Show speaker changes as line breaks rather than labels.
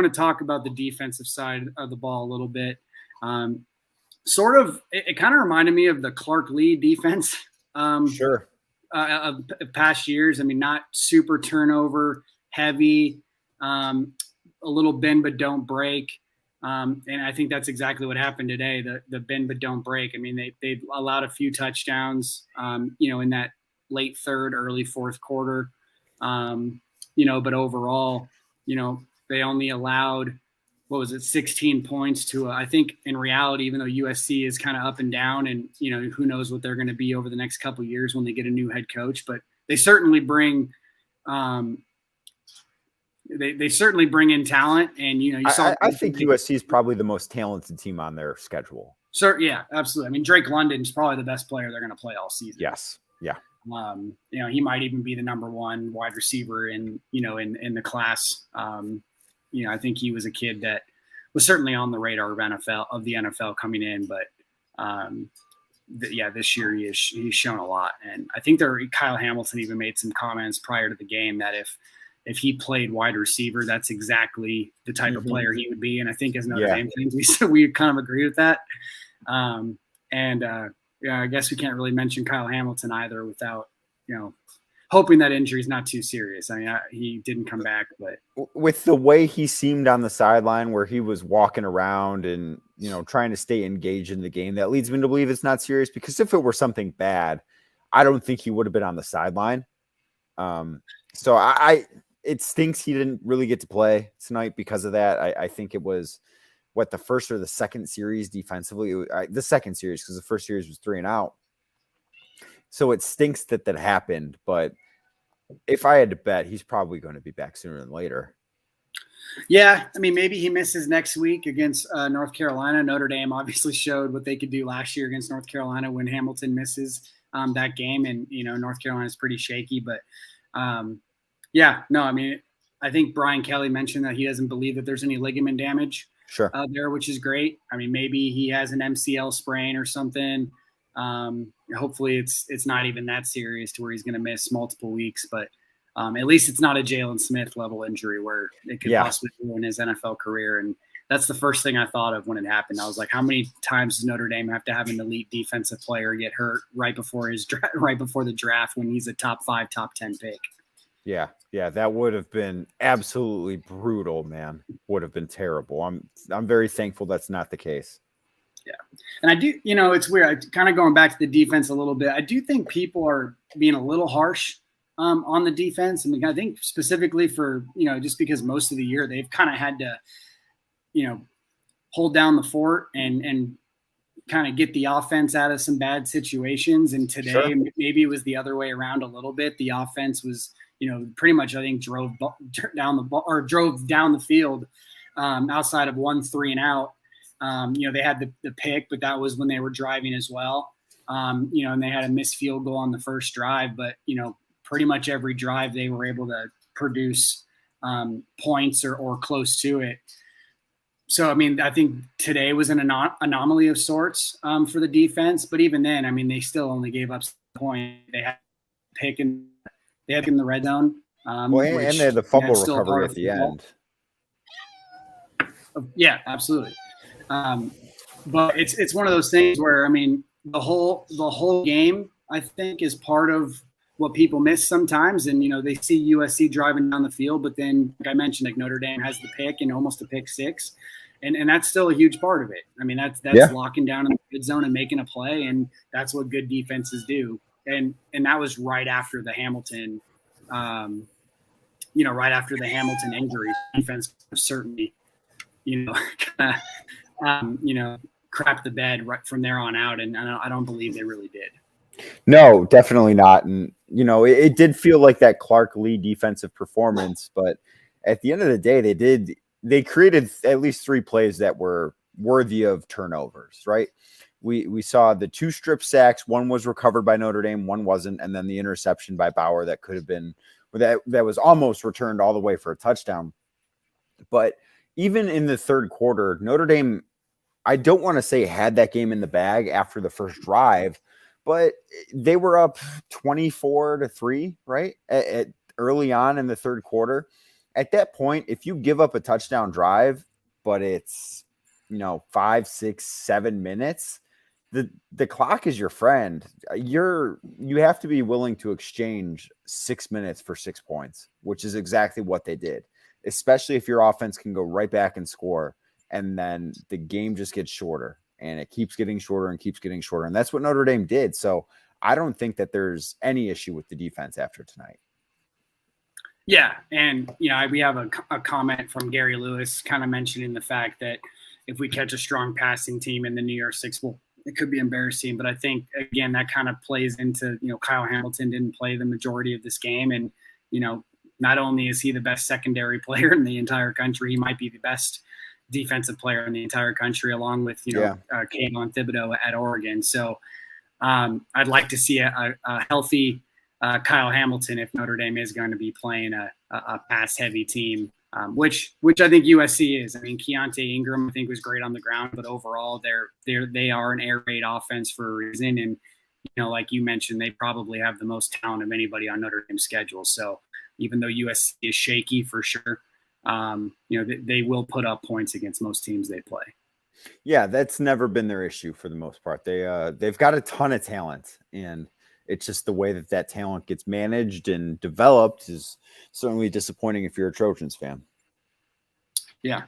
want to talk about the defensive side of the ball a little bit. It kind of reminded me of the Clark Lee defense.
Sure.
Of past years. I mean, not super turnover heavy, a little bend but don't break. And I think that's exactly what happened today. The bend but don't break. I mean, they allowed a few touchdowns, in that late third, early fourth quarter. But overall, they only allowed, 16 points to, I think in reality, even though USC is kind of up and down and, who knows what they're going to be over the next couple of years when they get a new head coach, but they certainly bring, they certainly bring in talent. And,
I think USC is probably the most talented team on their schedule.
Sure. Yeah, absolutely. I mean, Drake London's probably the best player they're going to play all season.
Yes. Yeah.
He might even be the number one wide receiver in the class. I think he was a kid that was certainly on the radar of the NFL coming in, but this year he's shown a lot. And I think Kyle Hamilton even made some comments prior to the game that if he played wide receiver, that's exactly the type of player he would be. And I think as Notre Dame fans, we kind of agree with that. I guess we can't really mention Kyle Hamilton either without, hoping that injury is not too serious. I mean, he didn't come back, but
with the way he seemed on the sideline where he was walking around and, trying to stay engaged in the game, that leads me to believe it's not serious, because if it were something bad, I don't think he would have been on the sideline. It stinks he didn't really get to play tonight because of that. I think it was the first or the second series defensively, the second series, because the first series was 3-and-out. So it stinks that happened, but if I had to bet, he's probably going to be back sooner than later.
Yeah, I mean, maybe he misses next week against North Carolina. Notre Dame obviously showed what they could do last year against North Carolina when Hamilton misses that game, and North Carolina is pretty shaky. But I mean, I think Brian Kelly mentioned that he doesn't believe that there's any ligament damage there, which is great. I mean, maybe he has an MCL sprain or something. Hopefully it's not even that serious to where he's going to miss multiple weeks, but at least it's not a Jalen Smith level injury where it could possibly ruin his NFL career. And that's the first thing I thought of when it happened. I was like, how many times does Notre Dame have to have an elite defensive player get hurt right before the draft when he's a top 5, top 10 pick?
Yeah, that would have been absolutely brutal, man. Would have been terrible. I'm very thankful that's not the case.
Yeah. And I do, it's weird. Kind of going back to the defense a little bit. I do think people are being a little harsh on the defense. I mean, I think specifically for, just because most of the year they've kind of had to, hold down the fort and kind of get the offense out of some bad situations. And today, maybe it was the other way around a little bit. The offense was, pretty much, I think, drove down the field outside of 1 3-and-out. They had the pick, but that was when they were driving as well. And they had a missed field goal on the first drive, but, pretty much every drive they were able to produce points or close to it. So, I mean, I think today was an anomaly of sorts for the defense, but even then, I mean, they still only gave up a point. They had pick in the red zone.
And they had the fumble recovery at the end.
Yeah, absolutely. But it's one of those things where, I mean, the whole game, I think, is part of what people miss sometimes. And, they see USC driving down the field, but then, like I mentioned, like Notre Dame has the pick and almost a pick six. And that's still a huge part of it. I mean, that's locking down in the red zone and making a play. And that's what good defenses do. And that was right after the Hamilton, right after the Hamilton injury. Defense certainly, crap the bed right from there on out. And I don't believe they really did.
No, definitely not. And, it did feel like that Clark Lee defensive performance, but at the end of the day, they created at least 3 plays that were worthy of turnovers, right? We saw the 2 strip sacks. One was recovered by Notre Dame, one wasn't. And then the interception by Bauer that could have been, that was almost returned all the way for a touchdown. But even in the third quarter, Notre Dame, I don't want to say had that game in the bag after the first drive, but they were up 24-3, right? At early on in the third quarter. at that point, if you give up a touchdown drive, but it's 5, 6, 7 minutes, the clock is your friend. You have to be willing to exchange 6 minutes for 6 points, which is exactly what they did. Especially if your offense can go right back and score, and then the game just gets shorter, and it keeps getting shorter and keeps getting shorter, and that's what Notre Dame did. So I don't think that there's any issue with the defense after tonight.
Yeah, and we have a comment from Gary Lewis kind of mentioning the fact that if we catch a strong passing team in the New Year Six, well, it could be embarrassing. But I think, again, that kind of plays into, Kyle Hamilton didn't play the majority of this game. And, not only is he the best secondary player in the entire country, he might be the best defensive player in the entire country, along with, Kayvon Thibodeau at Oregon. So I'd like to see a healthy Kyle Hamilton if Notre Dame is going to be playing a pass-heavy team, which I think USC is. I mean, Keontae Ingram I think was great on the ground, but overall they are an air raid offense for a reason. And like you mentioned, they probably have the most talent of anybody on Notre Dame's schedule. So even though USC is shaky for sure, they will put up points against most teams they play.
Yeah, that's never been their issue for the most part. They've got a ton of talent, and it's just the way that talent gets managed and developed is certainly disappointing if you're a Trojans fan.
Yeah.